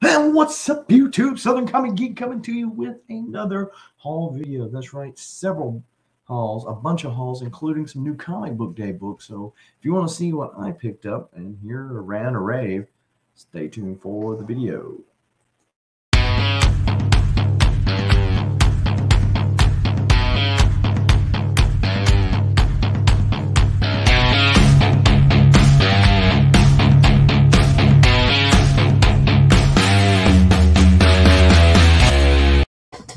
And what's up, YouTube? Southern Comic Geek coming to you with another haul video. That's right, several hauls, a bunch of hauls, including some new comic book day books. So if you want to see what I picked up and hear a rant or rave, stay tuned for the video.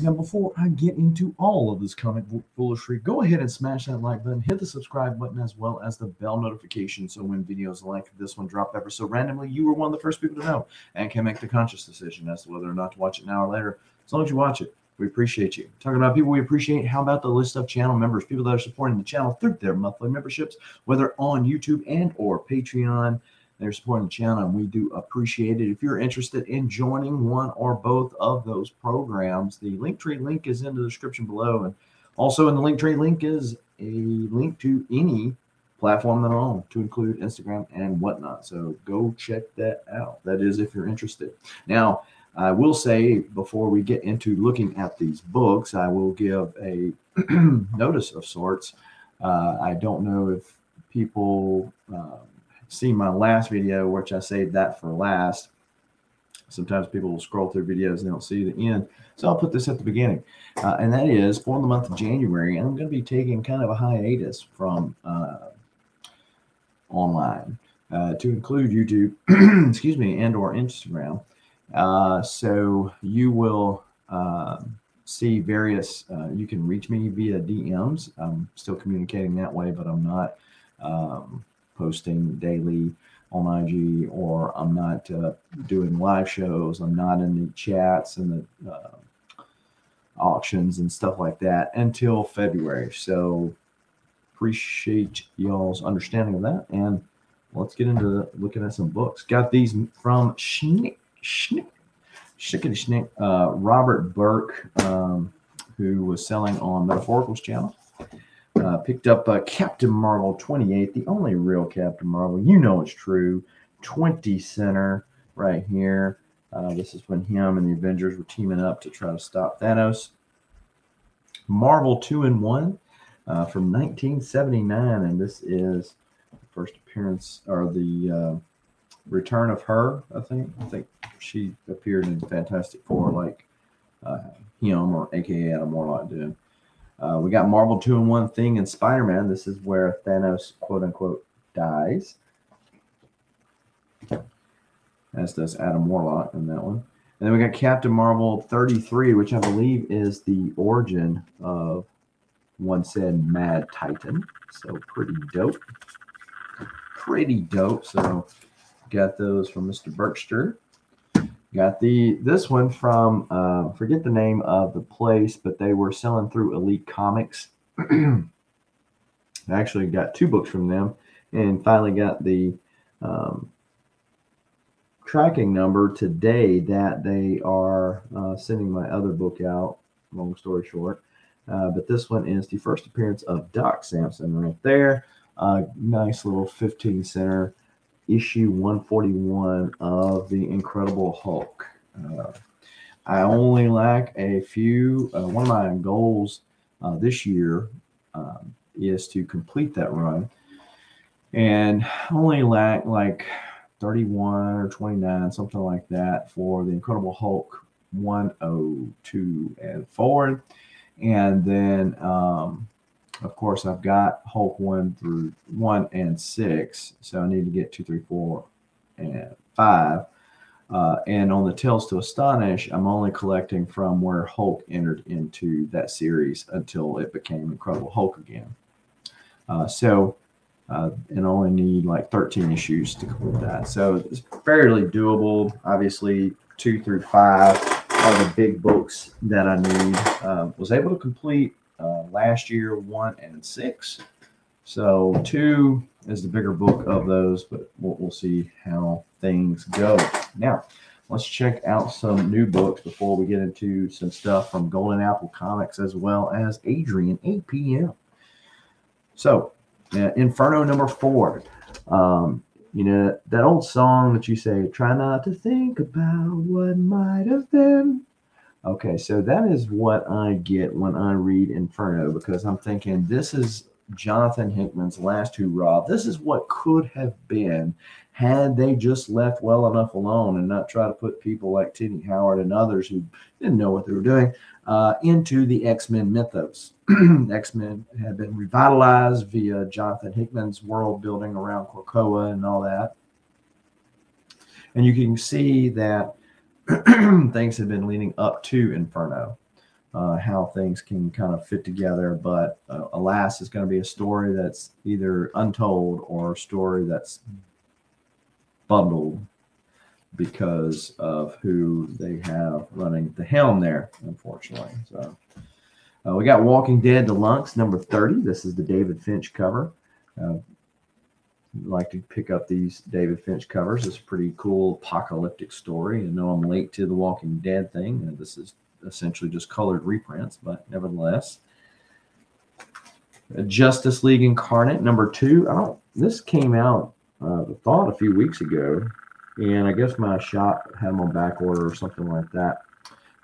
Now, before I get into all of this comic book foolery, go ahead and smash that like button, hit the subscribe button, as well as the bell notification, so when videos like this one drop ever so randomly, you are one of the first people to know and can make the conscious decision as to whether or not to watch it now or later. As long as you watch it, we appreciate you. Talking about people we appreciate, how about the list of channel members, people that are supporting the channel through their monthly memberships, whether on YouTube and or Patreon. They're supporting the channel, and we do appreciate it. If you're interested in joining one or both of those programs, the Linktree link is in the description below. And also in the Linktree link is a link to any platform that I'm on, to include Instagram and whatnot. So go check that out. That is if you're interested. Now, I will say, before we get into looking at these books, I will give a notice of sorts. I don't know if people... see my last video, which I saved that for last. Sometimes people will scroll through videos and they don't see the end, so I'll put this at the beginning, and that is for the month of January. I'm going to be taking kind of a hiatus from online to include YouTube excuse me, and or Instagram. So you will see various you can reach me via DMs. I'm still communicating that way, but I'm not posting daily on IG, or I'm not doing live shows. I'm not in the chats and the auctions and stuff like that until February. So appreciate y'all's understanding of that, and let's get into looking at some books. Got these from Robert Burke, who was selling on Metaphorical's channel. Picked up Captain Marvel 28, the only real Captain Marvel. You know it's true. 20 center right here. This is when him and the Avengers were teaming up to try to stop Thanos. Marvel 2-in-1 from 1979, and this is the first appearance, or the return of her. I think she appeared in Fantastic Four, like him, or AKA Adam Warlock did. We got Marvel 2-in-1 Thing and Spider-Man. This is where Thanos, quote unquote, dies, as does Adam Warlock in that one. And then we got Captain Marvel 33, which I believe is the origin of one said Mad Titan. So pretty dope. Pretty dope. So got those from Mr. Berkster. Got this one from forget the name of the place, but they were selling through Elite Comics. I actually got 2 books from them, and finally got the tracking number today that they are sending my other book out. Long story short, but this one is the first appearance of Doc Samson right there. Nice little 15 center. Issue 141 of the Incredible Hulk. I only lack a few. One of my goals this year is to complete that run, and only lack like 31 or 29, something like that, for the Incredible Hulk 102 and forward. And then of course, I've got Hulk 1 and 6, so I need to get 2, 3, 4, and 5. And on the Tales to Astonish, I'm only collecting from where Hulk entered into that series until it became Incredible Hulk again. And only need like 13 issues to complete that. So it's fairly doable. Obviously, 2 through 5 are the big books that I need. Was able to complete last year 1 and 6. So 2 is the bigger book of those, but we'll see how things go. Now, let's check out some new books before we get into some stuff from Golden Apple Comics, as well as Adrian APM. So, Inferno number 4. You know, that old song that you say, try not to think about what might have been. Okay, so that is what I get when I read Inferno, because I'm thinking this is Jonathan Hickman's last hurrah. This is what could have been had they just left well enough alone and not try to put people like Tidney Howard and others who didn't know what they were doing into the X-Men mythos. X-Men had been revitalized via Jonathan Hickman's world building around Krakoa and all that. And you can see that things have been leading up to Inferno, how things can kind of fit together. But alas, it's going to be a story that's either untold or a story that's bundled because of who they have running the helm there, unfortunately. So we got Walking Dead Deluxe number 30. This is the David Finch cover. Like to pick up these David Finch covers. It's a pretty cool apocalyptic story. I know I'm late to the Walking Dead thing, and this is essentially just colored reprints, but nevertheless. Justice League Incarnate number 2. This came out, I thought, a few weeks ago, and I guess my shop had them on back order or something like that.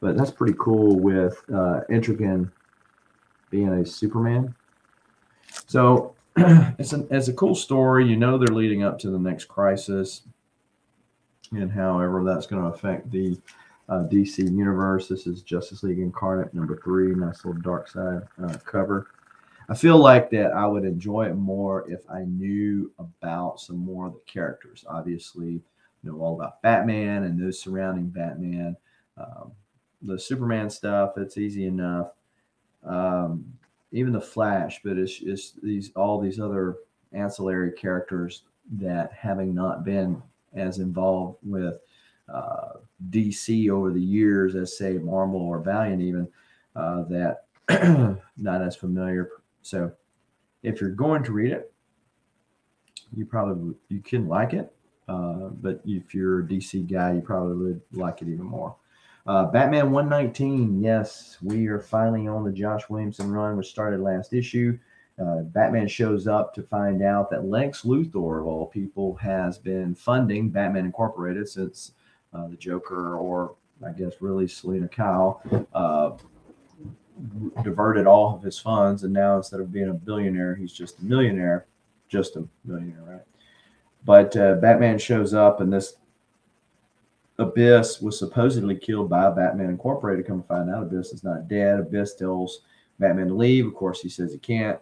But that's pretty cool with Etrigan being a Superman. So it's a cool story. You know they're leading up to the next crisis, and however that's going to affect the DC universe. This is Justice League Incarnate number 3. Nice little dark side cover. I feel like that I would enjoy it more if I knew about some more of the characters. Obviously, you know all about Batman and those surrounding Batman. The Superman stuff, it's easy enough. Even the Flash, but it's all these other ancillary characters that, having not been as involved with DC over the years as say Marvel or Valiant, even that not as familiar. So if you're going to read it, you can like it, but if you're a DC guy, you probably would like it even more. Batman 119. Yes, we are finally on the Josh Williamson run, which started last issue. Batman shows up to find out that Lex Luthor, of all people, has been funding Batman Incorporated since the Joker, or I guess really Selena Kyle, diverted all of his funds, and now instead of being a billionaire, he's just a millionaire. Just a millionaire, right? But Batman shows up, and this Abyss was supposedly killed by Batman Incorporated. Come to find out, Abyss is not dead. Abyss tells Batman to leave. Of course, he says he can't.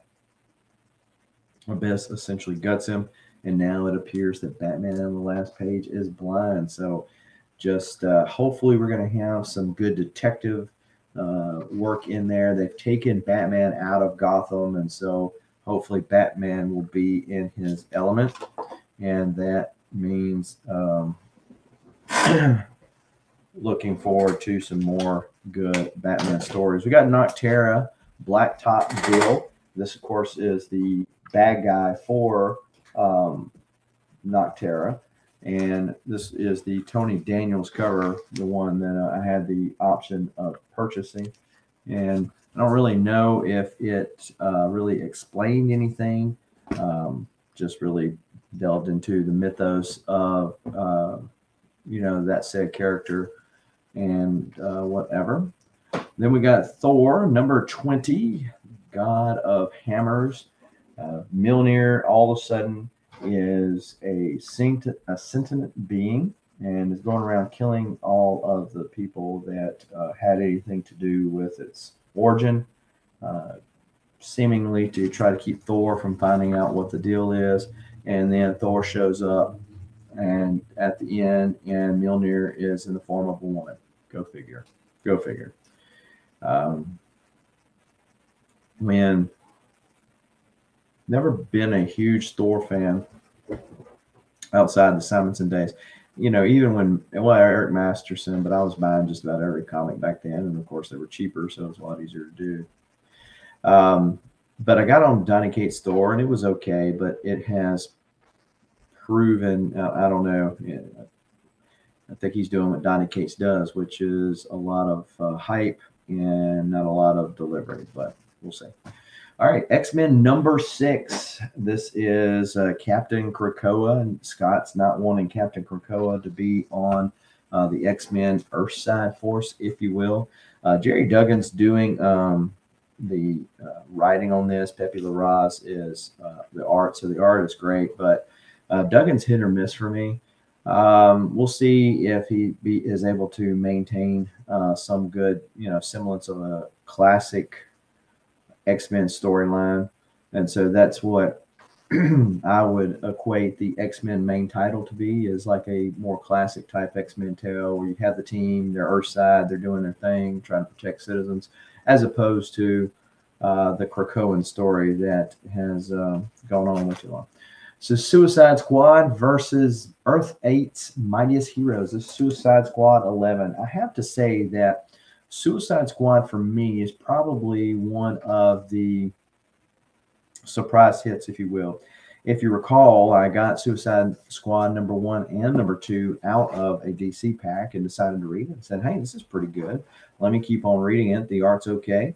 Abyss essentially guts him, and now it appears that Batman on the last page is blind. So just hopefully we're going to have some good detective work in there. They've taken Batman out of Gotham, and so hopefully Batman will be in his element, and that means looking forward to some more good Batman stories. We got Noctera, Blacktop Bill. This, of course, is the bad guy for Noctera. And this is the Tony Daniels cover, the one that I had the option of purchasing. And I don't really know if it really explained anything. Just really delved into the mythos of, that said character and whatever. Then we got Thor, number 20, God of Hammers. Mjolnir all of a sudden is a sentient being and is going around killing all of the people that had anything to do with its origin, seemingly to try to keep Thor from finding out what the deal is. And then Thor shows up, and at the end, and Mjolnir is in the form of a woman. Go figure. Go figure. Never been a huge Thor fan outside the Simonson days. Even when, Eric Masterson, but I was buying just about every comic back then. And of course they were cheaper, so it was a lot easier to do. But I got on Donny Cates' Thor, and it was okay, but it has proven, I don't know. I think he's doing what Donny Cates does, which is a lot of hype and not a lot of delivery, but we'll see. All right, X-Men number 6. This is Captain Krakoa, and Scott's not wanting Captain Krakoa to be on the X-Men Earthside Force, if you will. Jerry Duggan's doing the writing on this. Pepe Larraz is the art, so the art is great, but Duggan's hit or miss for me. We'll see if he is able to maintain some good, semblance of a classic X-Men storyline. And so that's what I would equate the X-Men main title to be, is like a more classic type X-Men tale where you have the team, they're Earthside, they're doing their thing, trying to protect citizens, as opposed to the Krakoan story that has gone on way too long. So Suicide Squad versus Earth 8's Mightiest Heroes. This is Suicide Squad 11. I have to say that Suicide Squad for me is probably one of the surprise hits, if you will. If you recall, I got Suicide Squad number 1 and number 2 out of a DC pack and decided to read it and said, hey, this is pretty good. Let me keep on reading it. The art's okay.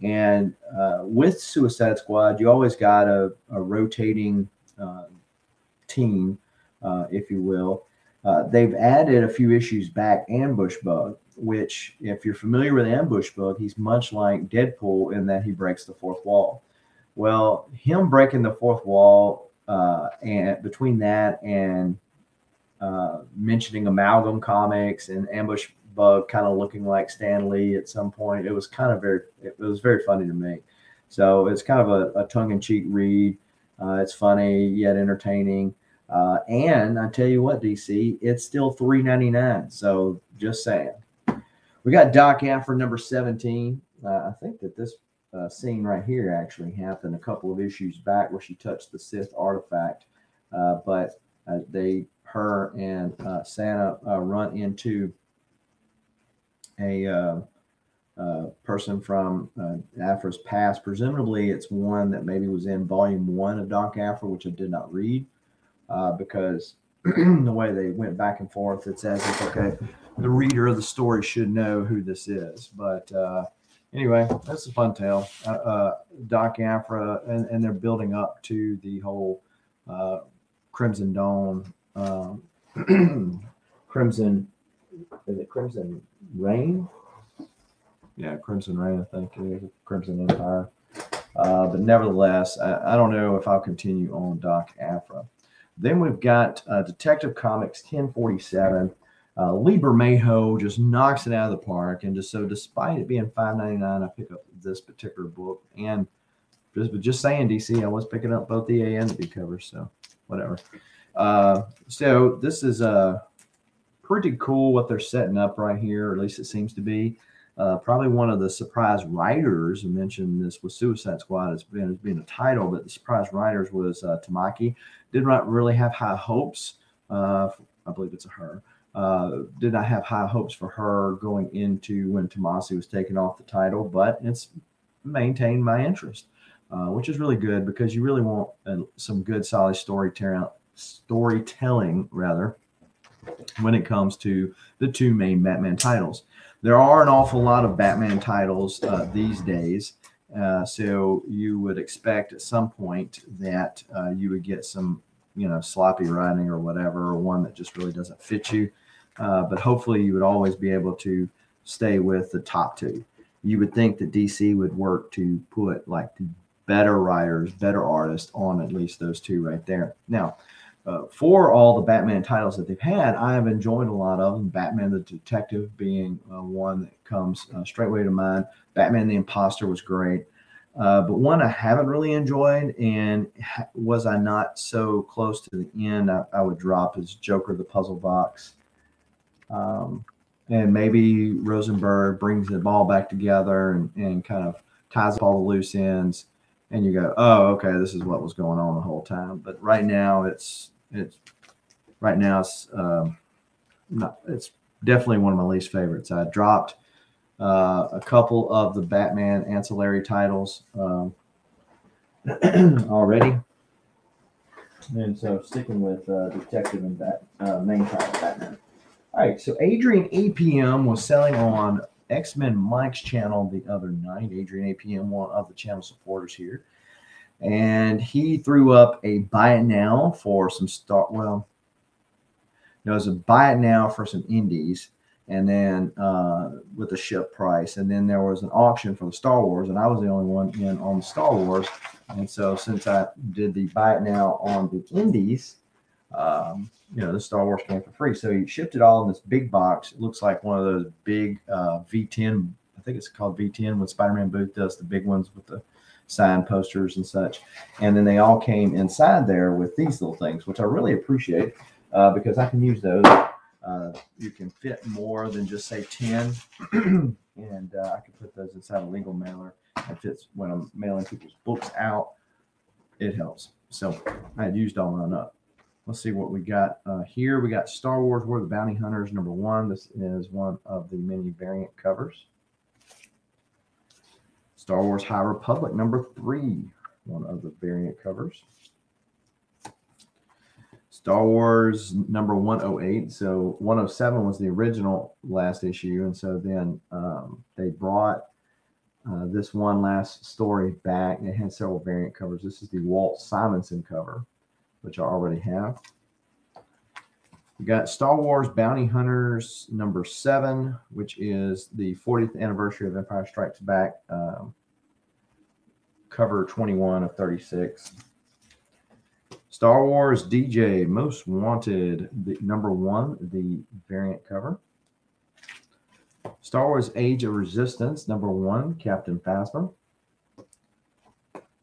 And with Suicide Squad, you always got a rotating team, if you will. They've added a few issues back, Ambush Bug, which, if you're familiar with Ambush Bug, he's much like Deadpool in that he breaks the fourth wall. Well, him breaking the fourth wall, and between that and mentioning Amalgam Comics and Ambush Bug kind of looking like Stan Lee at some point, it was very funny to me. So it's kind of a tongue-in-cheek read. It's funny yet entertaining. And I tell you what, DC, it's still $3.99. So just saying. We got Doc Afra number 17. I think that this scene right here actually happened a couple of issues back where she touched the Sith artifact. But her and Santa run into a person from Afra's past. Presumably it's one that maybe was in volume 1 of Doc Afra, which I did not read because the way they went back and forth, it's as if, okay, the reader of the story should know who this is. But anyway, that's a fun tale. Doc Afra, and they're building up to the whole Crimson Dawn, Crimson Reign? Yeah, Crimson Reign, I think it is. Crimson Empire. But nevertheless, I don't know if I'll continue on Doc Afra. Then we've got Detective Comics 1047. Lee Bermejo just knocks it out of the park. And despite it being $5.99, I pick up this particular book. And just saying, DC, I was picking up both the A and the B covers, so whatever. So this is pretty cool what they're setting up right here, or at least it seems to be. Probably one of the surprise writers, I mentioned this with Suicide Squad as being a title, but the surprise writers was Tamaki. Did not really have high hopes. I believe it's a her. Did not have high hopes for her going into when Tomasi was taken off the title, but it's maintained my interest, which is really good because you really want some good, solid storytelling rather, when it comes to the two main Batman titles. There are an awful lot of Batman titles these days, so you would expect at some point that you would get some, sloppy writing or whatever, or one that just really doesn't fit you. But hopefully you would always be able to stay with the top two. You would think that DC would work to put like the better writers, better artists on at least those two right there. Now, for all the Batman titles that they've had, I have enjoyed a lot of them. Batman the Detective being one that comes straight away to mind. Batman the Imposter was great. But one I haven't really enjoyed, and was I not so close to the end, I would drop, is Joker the Puzzle Box. And maybe Rosenberg brings the ball back together and kind of ties up all the loose ends. And you go, oh, okay, this is what was going on the whole time. But right now, it's definitely one of my least favorites. I dropped a couple of the Batman ancillary titles already, and so sticking with Detective and main title Batman. All right, so Adrian EPM was selling on X-Men Mike's channel the other night. Adrian APM, one of the channel supporters here. And he threw up a buy it now for some it was a buy it now for some indies, and then with the ship price. And then there was an auction for the Star Wars, and I was the only one in on the Star Wars. And so since I did the buy it now on the indies, the Star Wars came for free. So he shipped it all in this big box. It looks like one of those big V10, I think it's called V10, when Spider-Man Booth does the big ones with the signed posters and such. And then they all came inside there with these little things, which I really appreciate because I can use those. You can fit more than just say 10, and I can put those inside a legal mailer. It fits when I'm mailing people's books out. It helps. So I had used all mine up. Let's see what we got here. We got Star Wars War of the Bounty Hunters #1. This is one of the many variant covers. Star Wars High Republic #3, one of the variant covers. Star Wars #108. So 107 was the original last issue, and so then they brought this one last story back. It had several variant covers. This is the Walt Simonson cover, which I already have. We got Star Wars Bounty Hunters #7, which is the 40th anniversary of Empire Strikes Back, cover 21 of 36. Star Wars DJ Most Wanted, the #1, the variant cover. Star Wars Age of Resistance #1, Captain Phasma.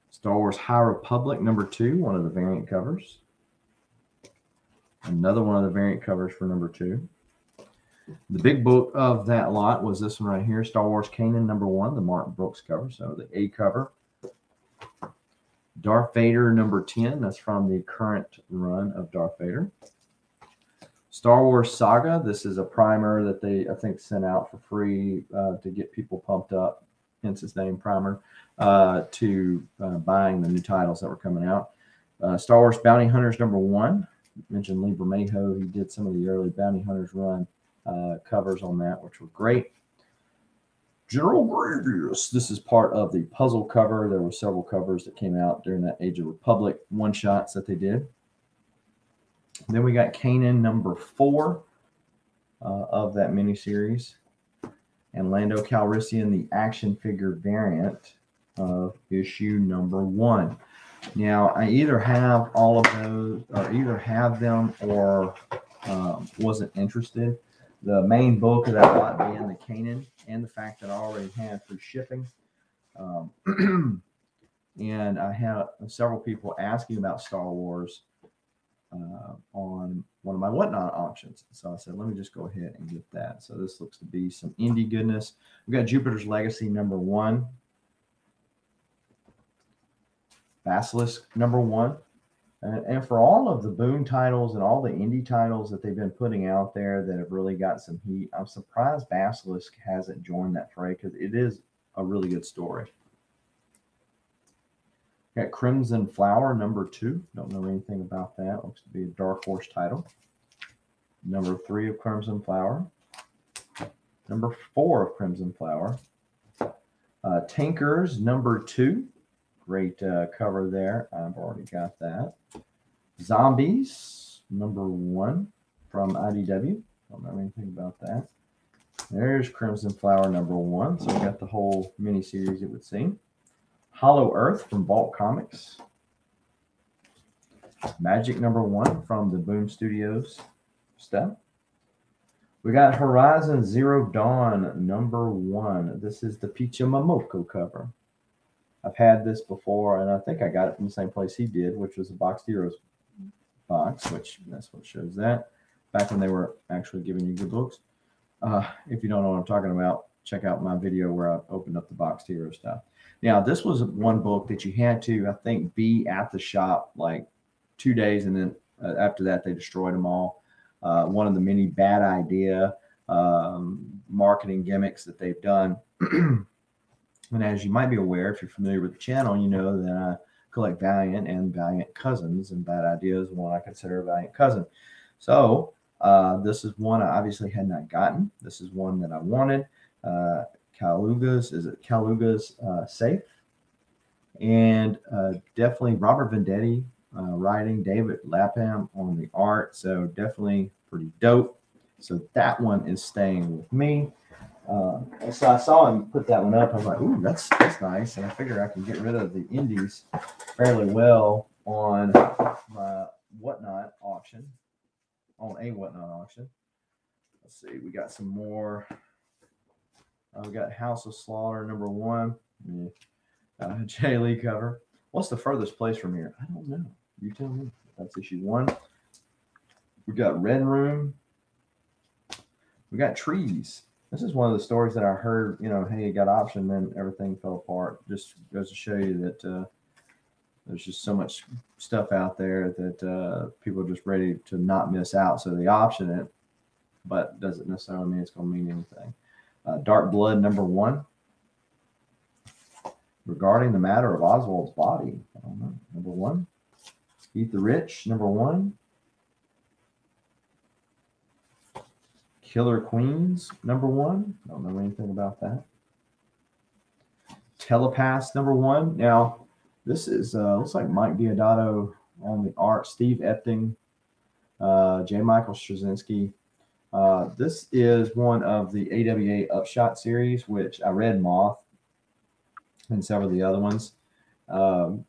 Star Wars High Republic #2, one of the variant covers. Another one of the variant covers for #2. The big book of that lot was this one right here, Star Wars Kanan #1, the Mark Brooks cover, so the A cover. Darth Vader #10, that's from the current run of Darth Vader. Star Wars Saga, this is a primer that they, I think, sent out for free to get people pumped up, hence its name, primer, to buying the new titles that were coming out. Star Wars Bounty Hunters #1, mentioned Lee Bermejo. He did some of the early Bounty Hunters run covers on that, which were great. General Grievous, this is part of the puzzle cover. There were several covers that came out during that Age of Republic one-shots that they did. Then we got Kanan #4 of that miniseries, and Lando Calrissian, the action figure variant of issue #1. Now, I either have all of those, or either have them, or wasn't interested. The main bulk of that lot being the Kanan, and the fact that I already had free shipping. And I had several people asking about Star Wars on one of my Whatnot auctions. So I said, let me just go ahead and get that. So this looks to be some indie goodness. We've got Jupiter's Legacy #1. Basilisk #1. And for all of the Boom titles and all the indie titles that they've been putting out there that have really got some heat, I'm surprised Basilisk hasn't joined that fray, because it is a really good story. Got Crimson Flower #2. Don't know anything about that. Looks to be a Dark Horse title. #3 of Crimson Flower. #4 of Crimson Flower. Tankers #2. Great cover there. I've already got that. Zombies #1 from IDW. Don't know anything about that. There's Crimson Flower #1. So we got the whole mini-series, it would seem. Hollow Earth from Vault Comics. Magic #1 from the Boom Studios stuff. We got Horizon Zero Dawn #1. This is the Picha Momoko cover. I've had this before, and I think I got it from the same place he did, which was a Boxed Heroes box, which that's what shows that. Back when they were actually giving you good books. If you don't know what I'm talking about, check out my video where I opened up the Boxed Hero stuff. Now, this was one book that you had to, I think, be at the shop like 2 days, and then after that, they destroyed them all. One of the many bad idea marketing gimmicks that they've done. And as you might be aware, if you're familiar with the channel, you know that I collect Valiant and Valiant Cousins, and Bad Idea is one I consider a Valiant cousin. So This is one I obviously had not gotten. This is one that I wanted. Caluga's, is it Caluga's Safe? And definitely Robert Venditti writing, David Lapham on the art. So definitely pretty dope. So that one is staying with me. So I saw him put that one up. I was like, ooh, that's nice. And I figure I can get rid of the indies fairly well on my Whatnot auction. On a Whatnot auction. Let's see, we got some more. We got House of Slaughter #1. Jay Lee cover. What's the furthest place from here? I don't know. You tell me. That's issue 1. We got Red Room. We got Trees. This is one of the stories that I heard, you know, hey, it got optioned, then everything fell apart. Just goes to show you that there's just so much stuff out there that people are just ready to not miss out. So they option it, but doesn't necessarily mean it's going to mean anything. Dark Blood #1. Regarding the matter of Oswald's body. I don't know. #1. Eat the Rich #1. Killer Queens #1. Don't know anything about that. Telepath #1. Now, this is looks like Mike Diodato on the art, Steve Epting, J. Michael Straczynski. This is one of the AWA Upshot series, which I read Moth and several of the other ones. So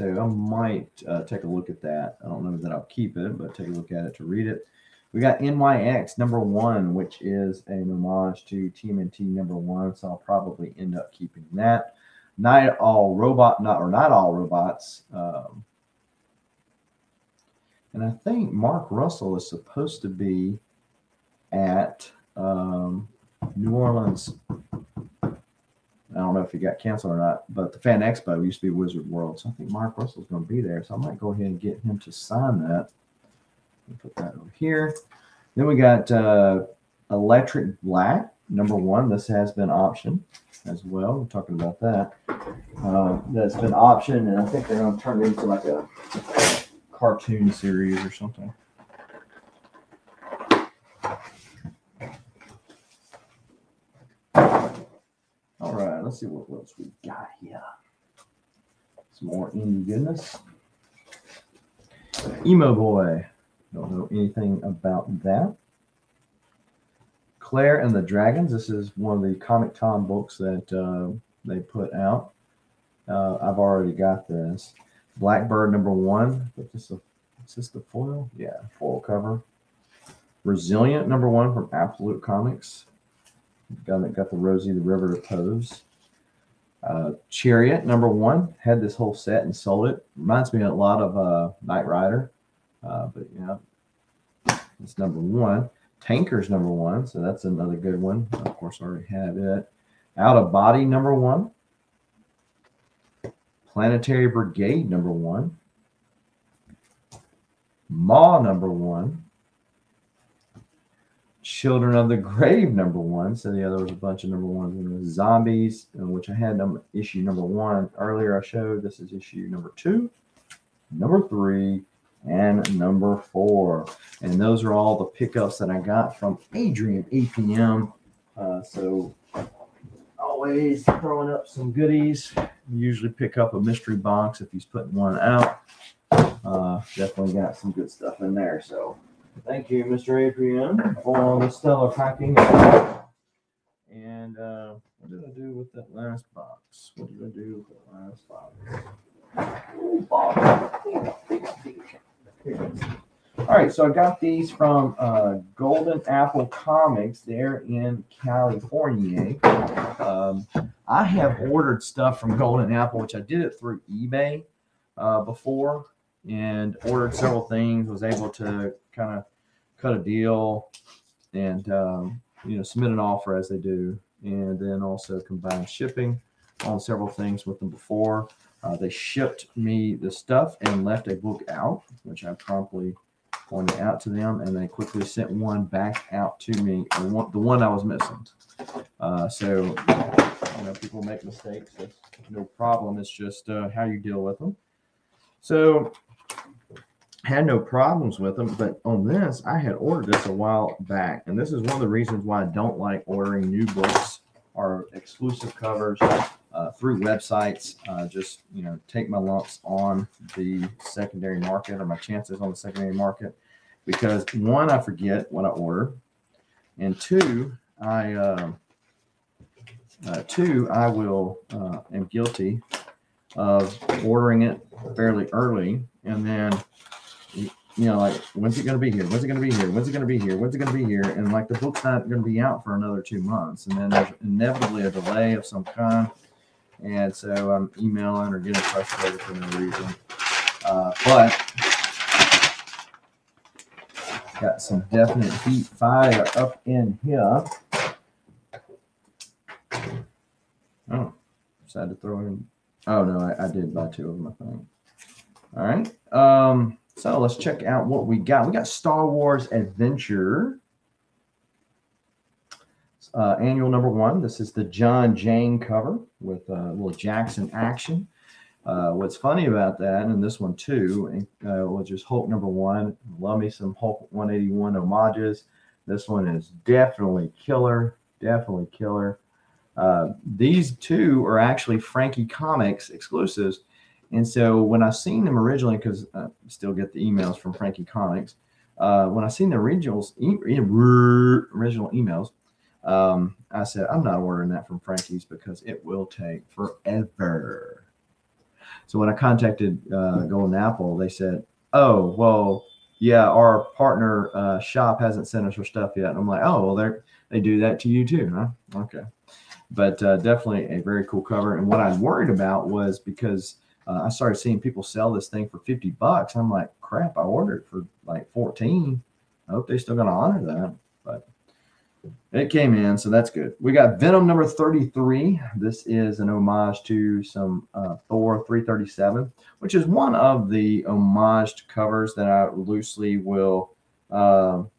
I might take a look at that. I don't know that I'll keep it, but take a look at it to read it. We got NYX #1, which is an homage to TMNT #1, so I'll probably end up keeping that. Not All Robots. And I think Mark Russell is supposed to be at New Orleans. I don't know if he got canceled or not, but the Fan Expo used to be Wizard World, so I think Mark Russell's going to be there. So I might go ahead and get him to sign that. Put that over here. Then we got Electric Black #1. This has been optioned as well. We're talking about that. That's been optioned, and I think they're going to turn it into like a cartoon series or something. All right, let's see what else we got here. Some more indie goodness. Emo Boy. Don't know anything about that. Claire and the Dragons. This is one of the Comic Tom books that they put out. I've already got this. Blackbird #1. Is this the foil? Yeah, foil cover. Resilient #1 from Absolute Comics. Got the Rosie the River to pose. Chariot #1. Had this whole set and sold it. Reminds me a lot of Knight Rider. But yeah, it's #1. Tankers #1, so that's another good one. Of course, I already have it. Out of Body #1. Planetary Brigade #1. Maw #1. Children of the Grave #1. So yeah, there was a bunch of #1s. And there was Zombies, which I had issue #1 earlier. I showed this is issue #2, #3. And #4. And those are all the pickups that I got from Adrian APM. So always throwing up some goodies. Usually pick up a mystery box if he's putting one out. Definitely got some good stuff in there. So thank you, Mr. APM, for the stellar packing. And what did I do with that last box? All right, so I got these from Golden Apple Comics. They're in California. I have ordered stuff from Golden Apple, which I did it through eBay before, and ordered several things. Was able to kind of cut a deal and submit an offer as they do, and then also combine shipping on several things with them before. They shipped me the stuff and left a book out, which I promptly pointed out to them, and they quickly sent one back out to me, the one I was missing. So people make mistakes. That's no problem. It's just how you deal with them. So had no problems with them. But on this, I had ordered this a while back, and this is one of the reasons why I don't like ordering new books or exclusive covers through websites. Just, you know, take my lumps on the secondary market, or my chances on the secondary market, because one, I forget what I order, and two, I am guilty of ordering it fairly early, and then, you know, like, when's it going to be here? When's it going to be here? When's it going to be here? When's it going to be here? And like, the book's not going to be out for another 2 months, and then there's inevitably a delay of some kind, and so I'm emailing or getting frustrated for no reason. But got some definite heat fire up in here. Oh, decided to throw in. Oh no, I did buy 2 of them, I think. All right. So let's check out what we got. We got Star Wars Adventure, annual number 1. This is the John Jane cover with a little Jackson action. What's funny about that, and this one too, was just Hulk number 1. Love me some Hulk 181 homages. This one is definitely killer. Definitely killer. These 2 are actually Frankie Comics exclusives. And so when I seen them originally, because I still get the emails from Frankie Comics, when I seen the original emails, I said, I'm not ordering that from Frankie's because it will take forever. So when I contacted Golden Apple, they said, oh, well, yeah, our partner shop hasn't sent us our stuff yet. And I'm like, oh, well, they do that to you too, huh? Okay. But definitely a very cool cover. And what I worried about was because I started seeing people sell this thing for $50. I'm like, crap, I ordered it for like 14. I hope they're still going to honor that. But it came in, so that's good. We got Venom number 33. This is an homage to some Thor 337, which is one of the homaged covers that I loosely will that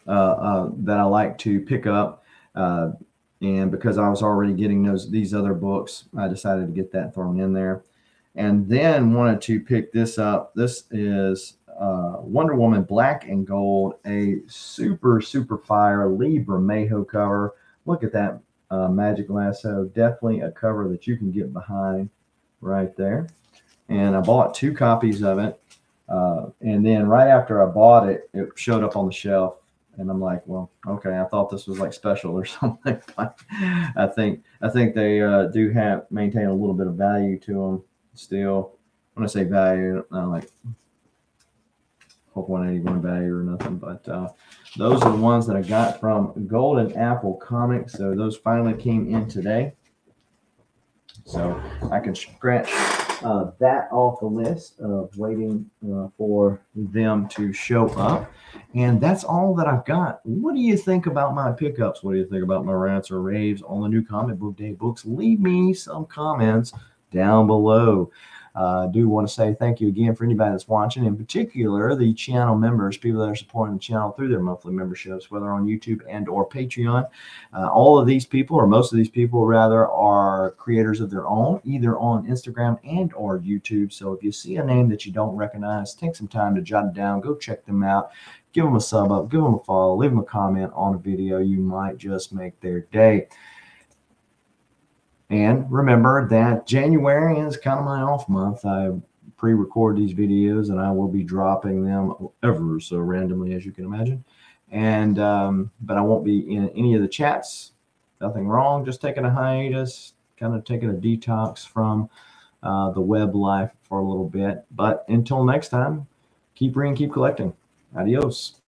I like to pick up. And because I was already getting these other books, I decided to get that thrown in there. And then wanted to pick this up. This is Wonder Woman Black and Gold, a super fire Lee Bermejo cover. Look at that magic lasso. Definitely a cover that you can get behind right there. And I bought 2 copies of it. And then right after I bought it, it showed up on the shelf. And I'm like, well, okay, I thought this was like special or something. I think they do maintain a little bit of value to them still. When I say value, not like Hulk 181 value or nothing, but those are the ones that I got from Golden Apple Comics. So those finally came in today. So I can scratch that off the list of waiting for them to show up. And that's all that I've got. What do you think about my pickups? What do you think about my rants or raves on the new Comic Book Day books? Leave me some comments down below. I do want to say thank you again for anybody that's watching, in particular the channel members, people that are supporting the channel through their monthly memberships, whether on YouTube and or Patreon. All of these people, or most of these people rather, are creators of their own, either on Instagram and or YouTube. So if you see a name that you don't recognize, take some time to jot it down, go check them out, give them a sub up, give them a follow, leave them a comment on a video. You might just make their day. And remember that January is kind of my off month. I pre-record these videos and I will be dropping them ever so randomly, as you can imagine. And but I won't be in any of the chats. Nothing wrong. Just taking a hiatus, kind of taking a detox from the web life for a little bit. But until next time, keep reading, keep collecting. Adios.